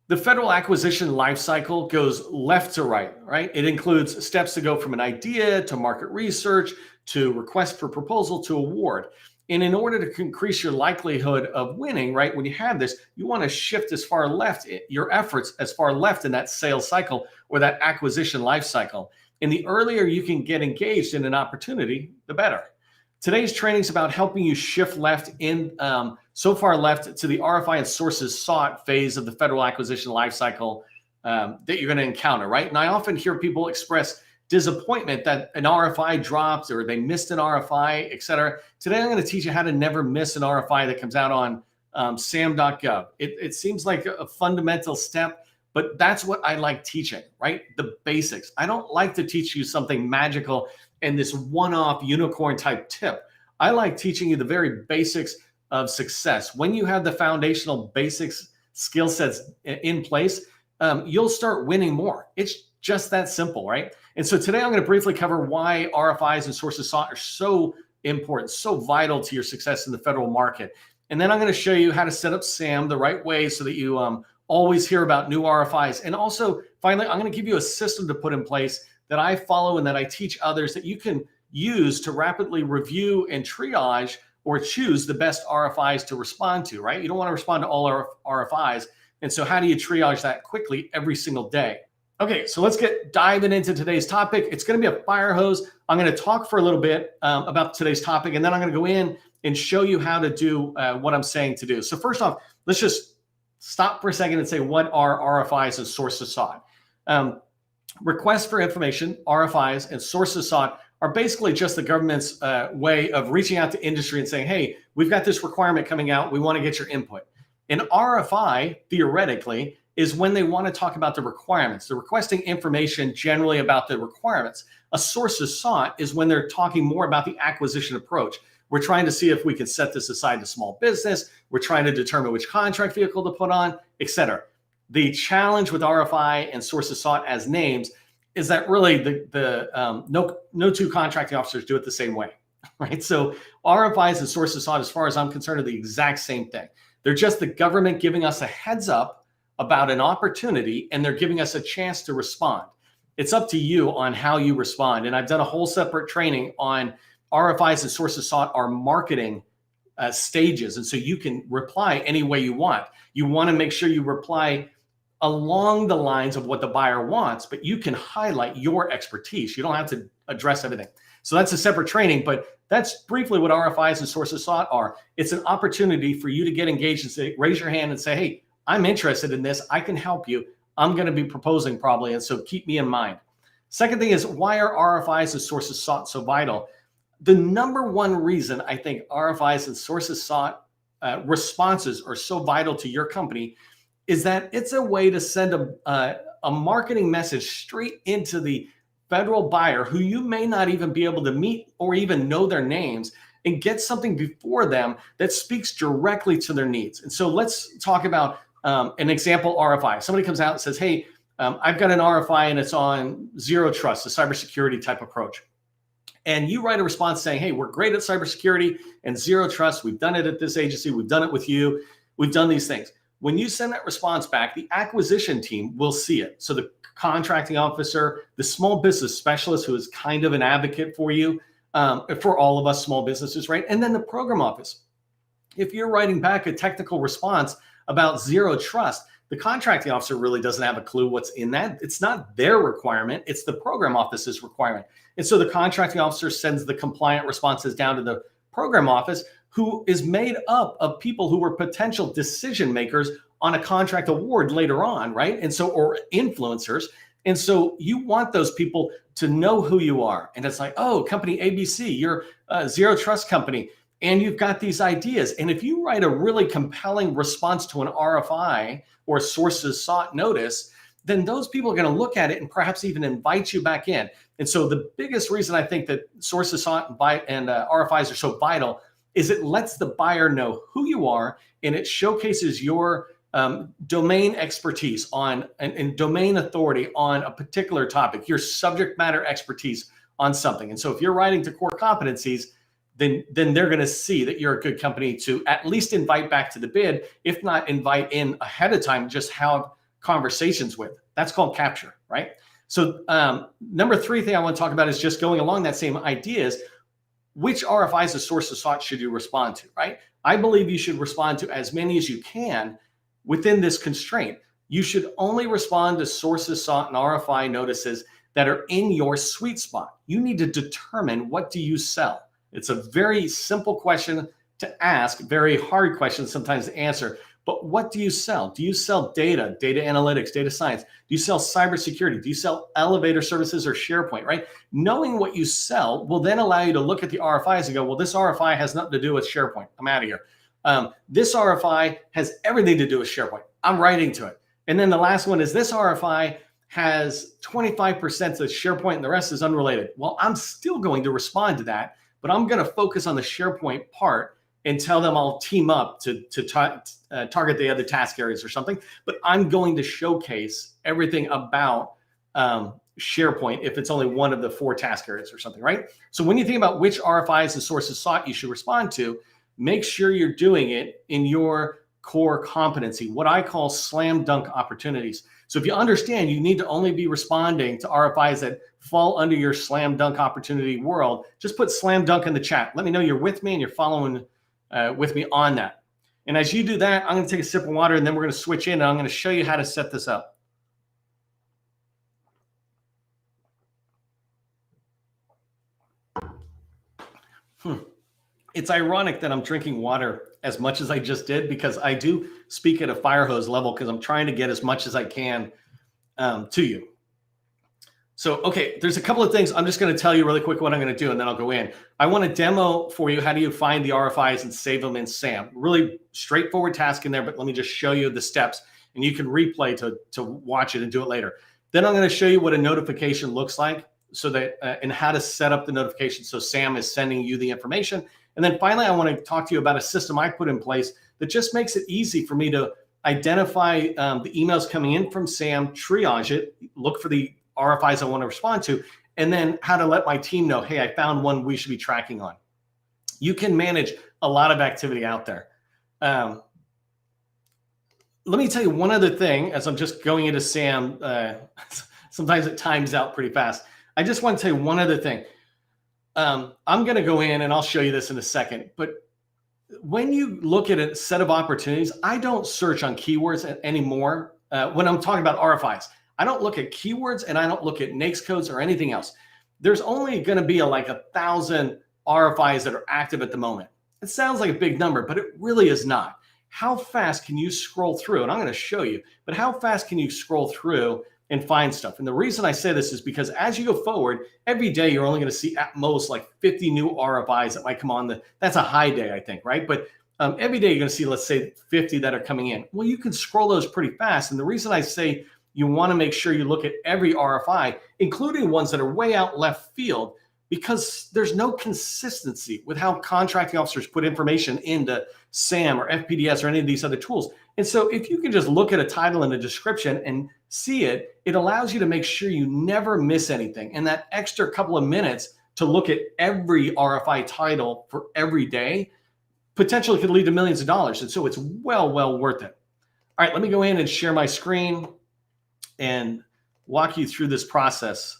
The federal acquisition lifecycle goes left to right, right? It includes steps to go from an idea to market research to request for proposal to award. And in order to increase your likelihood of winning, right, when you have this, you want to shift as far left, your efforts as far left in that sales cycle or that acquisition life cycle. And the earlier you can get engaged in an opportunity, the better. Today's training is about helping you shift left in so far left to the RFI and sources sought phase of the federal acquisition lifecycle that you're going to encounter, right? And I often hear people express disappointment that an RFI dropped or they missed an RFI, et cetera. Today, I'm going to teach you how to never miss an RFI that comes out on SAM.gov. It seems like a fundamental step, but that's what I like teaching, right? The basics. I don't like to teach you something magical and this one-off unicorn type tip. I like teaching you the very basics of success. When you have the foundational basics skill sets in place, you'll start winning more. It's just that simple, right? And so today I'm going to briefly cover why RFIs and sources sought are so important, so vital to your success in the federal market. And then I'm going to show you how to set up SAM the right way so that you always hear about new RFIs. And also, finally, I'm going to give you a system to put in place that I follow and that I teach others that you can use to rapidly review and triage or choose the best RFIs to respond to, right? You don't want to respond to all RFIs. And so how do you triage that quickly every single day? Okay, so let's get diving into today's topic. It's going to be a fire hose. I'm going to talk for a little bit about today's topic, and then I'm going to go in and show you how to do what I'm saying to do. So first off, let's just stop for a second and say, what are RFIs and sources sought? Requests for information, RFIs, and sources sought are basically just the government's way of reaching out to industry and saying, hey, we've got this requirement coming out. We want to get your input. An RFI, theoretically, is when they want to talk about the requirements. They're requesting information generally about the requirements. A sources sought is when they're talking more about the acquisition approach. We're trying to see if we can set this aside to small business. We're trying to determine which contract vehicle to put on, et cetera. The challenge with RFI and sources sought as names is that really no two contracting officers do it the same way, right? So RFIs and sources sought, as far as I'm concerned, are the exact same thing. They're just the government giving us a heads up about an opportunity, and they're giving us a chance to respond. It's up to you on how you respond. And I've done a whole separate training on RFIs and sources sought are marketing stages. And so you can reply any way you want. You want to make sure you reply along the lines of what the buyer wants, but you can highlight your expertise. You don't have to address everything. So that's a separate training, but that's briefly what RFIs and sources sought are. It's an opportunity for you to get engaged and say, raise your hand and say, hey, I'm interested in this. I can help you. I'm going to be proposing probably. And so keep me in mind. Second thing is, why are RFIs and sources sought so vital? The number one reason I think RFIs and sources sought responses are so vital to your company is that it's a way to send a marketing message straight into the federal buyer who you may not even be able to meet or even know their names, and get something before them that speaks directly to their needs. And so let's talk about an example RFI. Somebody comes out and says, hey, I've got an RFI and it's on zero trust, a cybersecurity type approach. And you write a response saying, hey, we're great at cybersecurity and zero trust. We've done it at this agency. We've done it with you. We've done these things. When you send that response back, the acquisition team will see it. So the contracting officer, the small business specialist who is kind of an advocate for you, for all of us small businesses, right? And then the program office. If you're writing back a technical response about zero trust, the contracting officer really doesn't have a clue what's in that. It's not their requirement. It's the program office's requirement. And so the contracting officer sends the compliant responses down to the program office, who is made up of people who were potential decision makers on a contract award later on, right? And so, or influencers. And so you want those people to know who you are. And it's like, oh, company ABC, you're a zero trust company, and you've got these ideas. And if you write a really compelling response to an RFI or sources sought notice, then those people are going to look at it and perhaps even invite you back in. And so the biggest reason I think that sources sought and RFIs are so vital is it lets the buyer know who you are, and it showcases your domain expertise on and domain authority on a particular topic, your subject matter expertise on something. And so if you're writing to core competencies, then they're going to see that you're a good company to at least invite back to the bid, if not invite in ahead of time, just have conversations with. That's called capture, right? So number 3 thing I want to talk about is just going along that same idea is which RFIs and sources sought should you respond to, right? I believe you should respond to as many as you can within this constraint. You should only respond to sources sought and RFI notices that are in your sweet spot. You need to determine, what do you sell? It's a very simple question to ask, very hard question sometimes to answer. But what do you sell? Do you sell data, data analytics, data science? Do you sell cybersecurity? Do you sell elevator services or SharePoint, right? Knowing what you sell will then allow you to look at the RFIs and go, well, this RFI has nothing to do with SharePoint. I'm out of here. This RFI has everything to do with SharePoint. I'm writing to it. And then the last one is this RFI has 25% to SharePoint and the rest is unrelated. Well, I'm still going to respond to that, but I'm going to focus on the SharePoint part and tell them I'll team up to target the other task areas or something. But I'm going to showcase everything about SharePoint if it's only one of the 4 task areas or something, right? So when you think about which RFIs and sources sought you should respond to, make sure you're doing it in your core competency, what I call slam dunk opportunities. So if you understand you need to only be responding to RFIs that fall under your slam dunk opportunity world, just put slam dunk in the chat. Let me know you're with me and you're following with me on that. And as you do that, I'm going to take a sip of water and then we're going to switch in and I'm going to show you how to set this up. It's ironic that I'm drinking water as much as I just did because I do speak at a fire hose level because I'm trying to get as much as I can to you. So, okay, there's a couple of things. I'm just going to tell you really quick what I'm going to do, and then I'll go in. I want to demo for you how do you find the RFIs and save them in SAM. Really straightforward task in there, but let me just show you the steps, and you can replay to watch it and do it later. Then I'm going to show you what a notification looks like, so that and how to set up the notification so SAM is sending you the information. And then finally, I want to talk to you about a system I put in place that just makes it easy for me to identify the emails coming in from SAM, triage it, look for the RFIs I want to respond to, and then how to let my team know, hey, I found one we should be tracking on. You can manage a lot of activity out there. Let me tell you one other thing as I'm just going into SAM. Sometimes it times out pretty fast. I just want to tell you one other thing. I'm going to go in and I'll show you this in a second, but when you look at a set of opportunities, I don't search on keywords anymore. When I'm talking about RFIs, I don't look at keywords and I don't look at NAICS codes or anything else. There's only going to be like 1,000 RFIs that are active at the moment. It sounds like a big number, but it really is not. How fast can you scroll through? And I'm going to show you, but how fast can you scroll through and find stuff? And the reason I say this is because as you go forward, every day you're only going to see at most like 50 new RFIs that might come on. That's a high day, I think, right? But every day you're going to see, let's say, 50 that are coming in. Well, you can scroll those pretty fast. And the reason I say you want to make sure you look at every RFI, including ones that are way out left field, because there's no consistency with how contracting officers put information into SAM or FPDS or any of these other tools. And so if you can just look at a title and a description and see it, it allows you to make sure you never miss anything. And that extra couple of minutes to look at every RFI title for every day potentially could lead to millions of dollars. And so it's well worth it. All right, let me go in and share my screen and walk you through this process.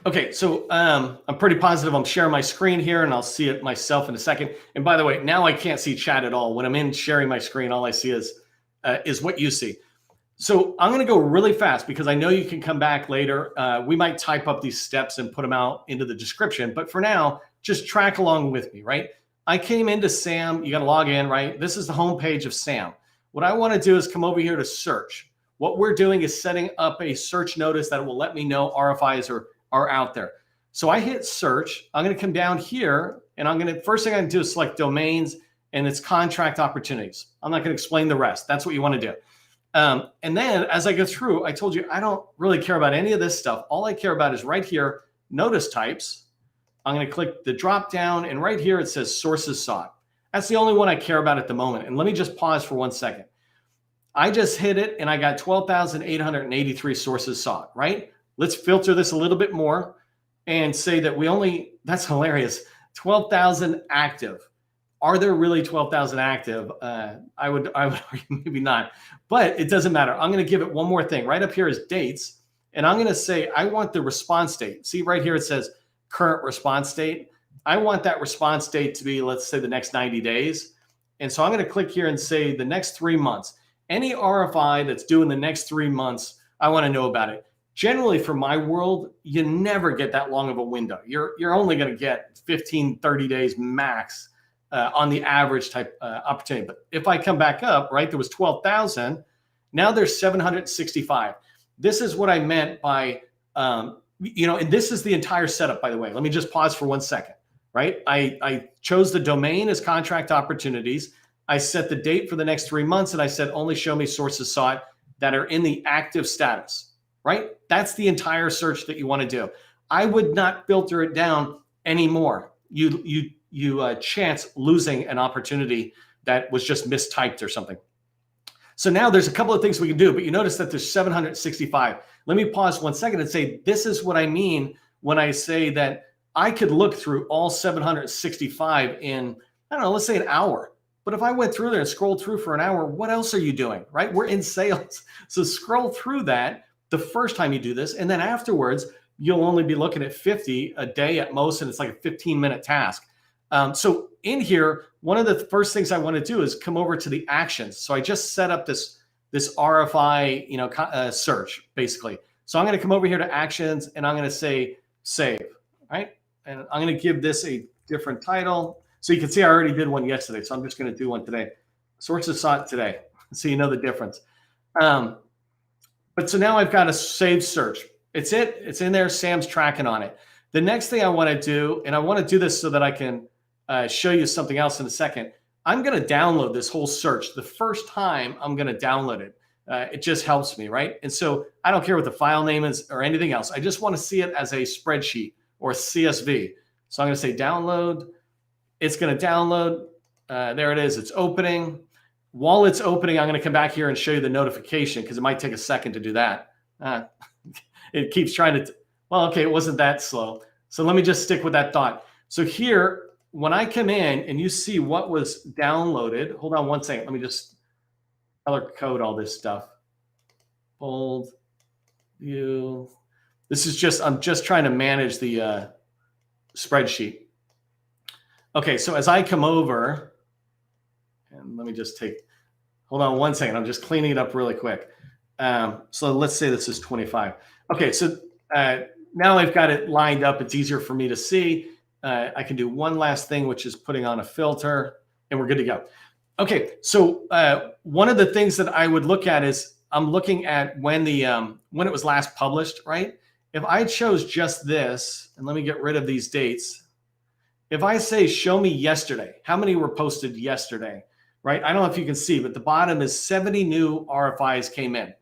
Okay, so I'm pretty positive I'm sharing my screen here and I'll see it myself in a second. And by the way, now I can't see chat at all. When I'm in sharing my screen, all I see is what you see. So I'm gonna go really fast because I know you can come back later. We might type up these steps and put them out into the description, but for now, just track along with me, right? I came into SAM, you gotta log in, right? This is the home page of SAM. What I wanna do is come over here to search. What we're doing is setting up a search notice that will let me know RFIs are out there. So I hit search. I'm going to come down here and first thing I'm going to do is select domains and it's contract opportunities. I'm not going to explain the rest. That's what you want to do. And then as I go through, I told you, I don't really care about any of this stuff. All I care about is right here, notice types. I'm going to click the drop down and right here, it says sources sought. That's the only one I care about at the moment. And let me just pause for 1 second. I just hit it and I got 12,883 sources sought, right? Let's filter this a little bit more and say that that's hilarious, 12,000 active Are there really 12,000 active? I would argue maybe not, but it doesn't matter. I'm going to give it one more thing. Right up here is dates. And I'm going to say, I want the response date. See right here, it says current response date. I want that response date to be, let's say, the next 90 days. And so I'm going to click here and say the next 3 months. Any RFI that's due in the next 3 months, I want to know about it. Generally, for my world, you never get that long of a window. You're only going to get 15, 30 days max on the average type opportunity. But if I come back up, right, there was 12,000. Now there's 765. This is what I meant by, and this is the entire setup, by the way. Let me just pause for 1 second, right? I chose the domain as contract opportunities. I set the date for the next 3 months, and I said, only show me sources sought that are in the active status, right? That's the entire search that you want to do. I would not filter it down anymore. You chance losing an opportunity that was just mistyped or something. So now there's a couple of things we can do, but you notice that there's 765. Let me pause 1 second and say, this is what I mean when I say that I could look through all 765 in, I don't know, let's say an hour. But if I went through there and scrolled through for an hour, what else are you doing, right? We're in sales. So scroll through that the first time you do this. And then afterwards, you'll only be looking at 50 a day at most, and it's like a 15-minute task. So in here, one of the first things I want to do is come over to the actions. So I just set up this RFI, search basically. So I'm going to come over here to actions, and I'm going to say save, right? And I'm going to give this a different title. So you can see I already did one yesterday. So I'm just going to do one today. Sources sought today. So you know the difference. But so now I've got a saved search. It's in there. Sam's tracking on it. The next thing I want to do, and I want to do this so that I can show you something else in a second. I'm going to download this whole search. The first time I'm going to download it. It just helps me, right? And so I don't care what the file name is or anything else. I just want to see it as a spreadsheet or CSV. So I'm going to say download. It's going to download. There it is. It's opening. While it's opening, I'm going to come back here and show you the notification because it might take a second to do that. It keeps trying to, well, okay, it wasn't that slow. So let me just stick with that thought. So here, when I come in and you see what was downloaded, hold on 1 second. Let me just color code all this stuff. Bold, view. This is just, I'm just trying to manage the spreadsheet. Okay, so as I come over, and let me just hold on 1 second. I'm just cleaning it up really quick. So let's say this is 25. Okay, so now I've got it lined up. It's easier for me to see. I can do one last thing, which is putting on a filter, and we're good to go. Okay, so one of the things that I would look at is I'm looking at when it was last published, right? If I chose just this, and let me get rid of these dates. If I say, show me yesterday, how many were posted yesterday, right? I don't know if you can see, but the bottom is 70 new RFIs came in.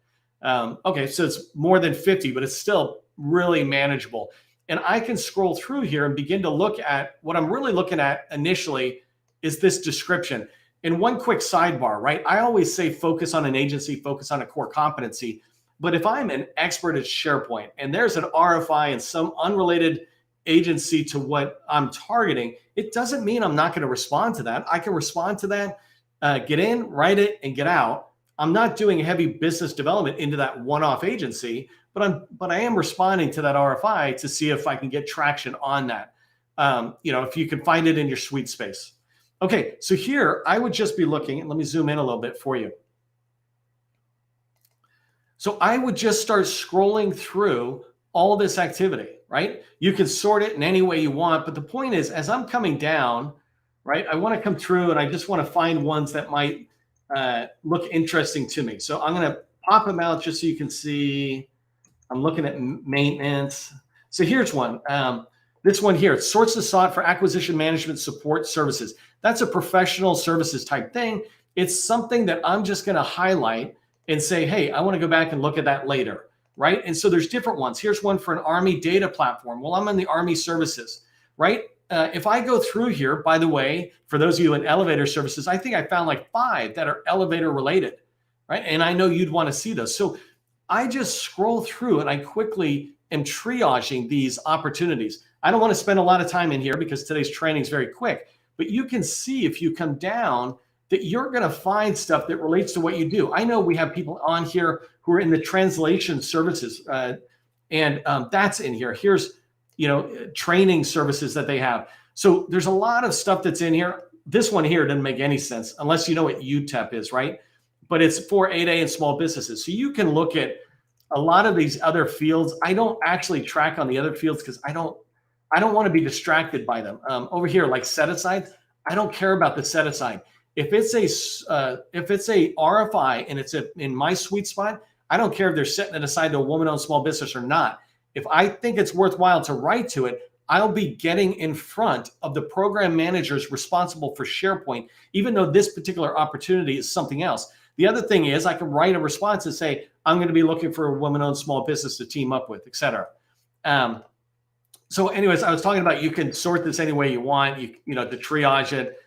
Okay, so it's more than 50, but it's still really manageable. And I can scroll through here and begin to look at what I'm really looking at initially is this description. And one quick sidebar, right? I always say focus on an agency, focus on a core competency. But if I'm an expert at SharePoint and there's an RFI in some unrelated agency to what I'm targeting, it doesn't mean I'm not going to respond to that. I can respond to that, get in, write it, and get out. I'm not doing heavy business development into that one-off agency, but I am responding to that RFI to see if I can get traction on that. If you can find it in your sweet space. Okay, so here I would just be looking, and let me zoom in a little bit for you. So I would just start scrolling through all this activity, right? You can sort it in any way you want, but the point is, as I'm coming down, right, I want to come through and I just want to find ones that might look interesting to me. So I'm going to pop them out just so you can see. I'm looking at maintenance. So here's one. This one here, it's sources sought for acquisition management support services. That's a professional services type thing. It's something that I'm just going to highlight and say, hey, I want to go back and look at that later, right? And so there's different ones. Here's one for an Army data platform. Well, I'm in the Army services, right? If I go through here, by the way, for those of you in elevator services, I think I found like 5 that are elevator related, right? And I know you'd want to see those. So I just scroll through and I quickly am triaging these opportunities. I don't want to spend a lot of time in here because today's training is very quick, but you can see if you come down that you're going to find stuff that relates to what you do. I know we have people on here who are in the translation services, and that's in here. Here's, training services that they have. So there's a lot of stuff that's in here. This one here doesn't make any sense unless you know what UTEP is, right? But it's for 8A and small businesses. So you can look at a lot of these other fields. I don't actually track on the other fields because I don't want to be distracted by them. Over here, like set aside, I don't care about the set aside. If it's a RFI and it's in my sweet spot, I don't care if they're setting it aside to a woman-owned small business or not. If I think it's worthwhile to write to it, I'll be getting in front of the program managers responsible for SharePoint, even though this particular opportunity is something else. The other thing is I can write a response and say, I'm going to be looking for a woman-owned small business to team up with, et cetera. So anyways, I was talking about you can sort this any way you want. To triage it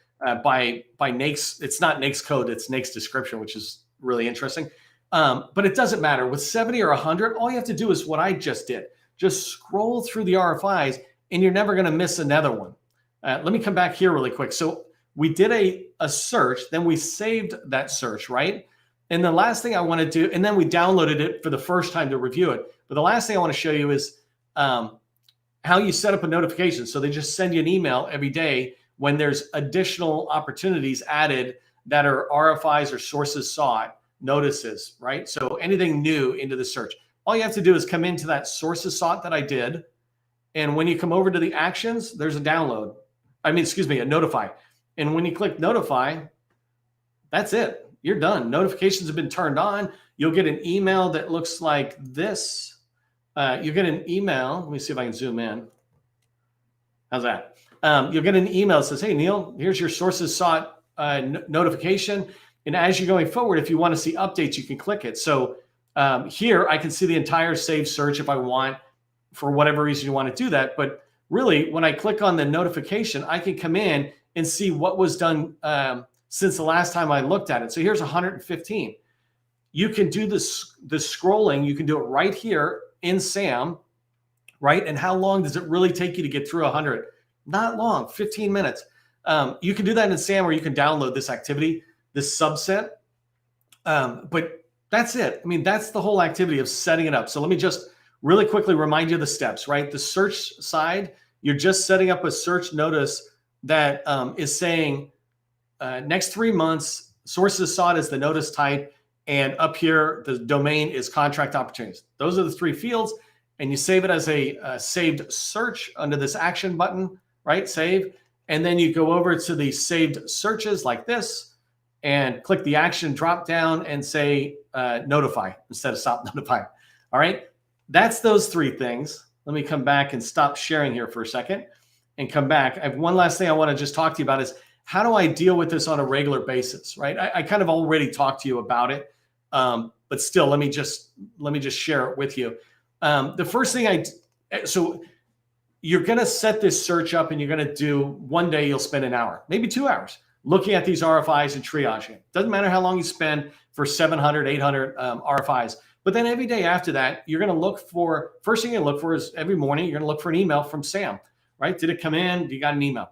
by NAICS. It's not NAICS code, it's NAICS description, which is really interesting. But it doesn't matter. With 70 or 100, all you have to do is what I just did. Just scroll through the RFIs and you're never going to miss another one. Let me come back here really quick. So we did a search, then we saved that search, right? And the last thing I want to do, and then we downloaded it for the first time to review it. But the last thing I want to show you is how you set up a notification. So they just send you an email every day when there's additional opportunities added that are RFIs or sources sought notices, right? So anything new into the search. All you have to do is come into that sources sought that I did. And when you come over to the actions, there's a download. A notify. And when you click notify, that's it. You're done. Notifications have been turned on. You'll get an email that looks like this. You get an email. Let me see if I can zoom in. How's that? You'll get an email that says, hey, Neil, here's your sources sought notification. And as you're going forward, if you want to see updates, you can click it. So here I can see the entire saved search if I want, for whatever reason you want to do that. But really, when I click on the notification, I can come in and see what was done since the last time I looked at it. So here's 115. You can do the scrolling. You can do it right here in SAM, right? And how long does it really take you to get through 100? Not long, 15 minutes. You can do that in SAM, or you can download this activity, this subset. But that's it. I mean, that's the whole activity of setting it up. So let me just really quickly remind you of the steps, right? The search side, you're just setting up a search notice that is saying next 3 months, sources sought is the notice type. And up here, the domain is contract opportunities. Those are the 3 fields. And you save it as a saved search under this action button, right? Save. And then you go over to the saved searches like this and click the action drop down and say notify instead of stop notify. All right. That's those 3 things. Let me come back and stop sharing here for a second and come back. I have one last thing I want to just talk to you about is how do I deal with this on a regular basis, right? I kind of already talked to you about it, but still, let me just share it with you. The first thing so you're going to set this search up and you're going to do, one day you'll spend an hour, maybe 2 hours looking at these RFIs and triaging. Doesn't matter how long you spend for 700, 800 RFIs. But then every day after that, you're going to look for, first thing you're going to look for is every morning, you're going to look for an email from Sam, right? Did it come in? You got an email?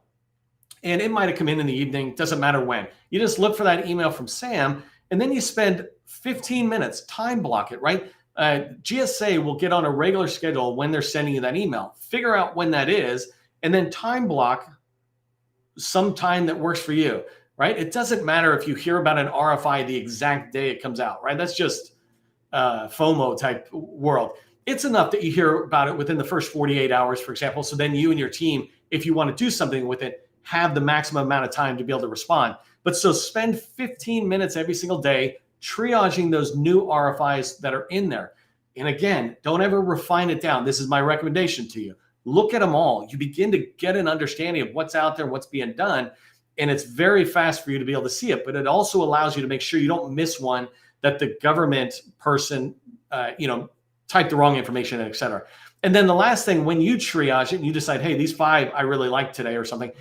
And it might have come in the evening. Doesn't matter when. You just look for that email from Sam, and then you spend 15 minutes, time block it, right? GSA will get on a regular schedule when they're sending you that email. Figure out when that is, and then time block some time that works for you, right? It doesn't matter if you hear about an RFI the exact day it comes out, right? That's just FOMO type world. It's enough that you hear about it within the first 48 hours, for example. So then you and your team, if you want to do something with it, have the maximum amount of time to be able to respond. But so spend 15 minutes every single day triaging those new RFIs that are in there. And again, don't ever refine it down. This is my recommendation to you. Look at them all. You begin to get an understanding of what's out there, what's being done. And it's very fast for you to be able to see it. But it also allows you to make sure you don't miss one that the government person, typed the wrong information, et cetera. And then the last thing, when you triage it and you decide, hey, these 5 I really like today or something,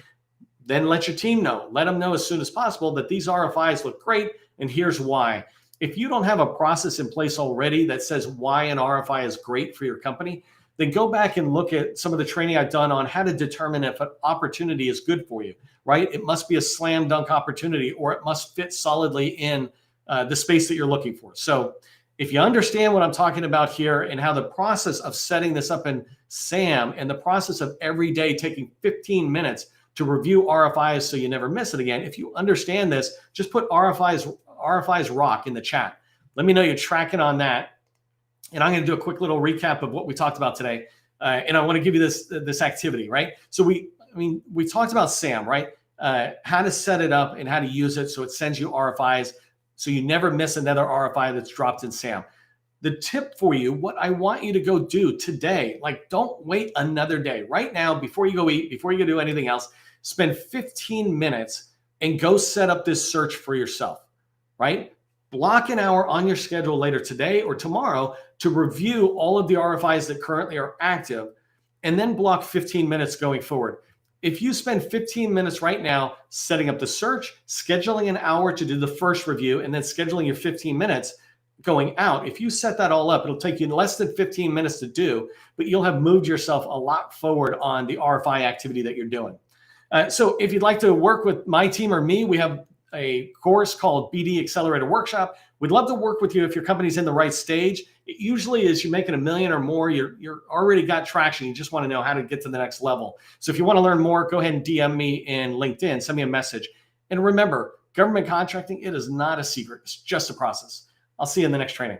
then let your team know. Let them know as soon as possible that these RFIs look great and here's why. If you don't have a process in place already that says why an RFI is great for your company, then go back and look at some of the training I've done on how to determine if an opportunity is good for you. right? It must be a slam dunk opportunity, or it must fit solidly in the space that you're looking for. So if you understand what I'm talking about here and how the process of setting this up in SAM and the process of every day taking 15 minutes to review RFIs so you never miss it again, if you understand this, just put RFIs rock in the chat. Let me know you're tracking on that. And I'm going to do a quick little recap of what we talked about today. And I want to give you this activity, right? So we talked about SAM, right? How to set it up and how to use it so it sends you RFIs so you never miss another RFI that's dropped in SAM. The tip for you, what I want you to go do today, like don't wait another day. Right now, before you go eat, before you go do anything else, spend 15 minutes and go set up this search for yourself, right? Block an hour on your schedule later today or tomorrow to review all of the RFIs that currently are active, and then block 15 minutes going forward. If you spend 15 minutes right now setting up the search, scheduling an hour to do the first review, and then scheduling your 15 minutes going out, if you set that all up, it'll take you less than 15 minutes to do, but you'll have moved yourself a lot forward on the RFI activity that you're doing. So if you'd like to work with my team or me, we have a course called BD Accelerator Workshop. We'd love to work with you if your company's in the right stage. It usually is you're making $1 million or more, you're already got traction. You just want to know how to get to the next level. So if you want to learn more, go ahead and DM me in LinkedIn, send me a message. And remember, government contracting, it is not a secret. It's just a process. I'll see you in the next training.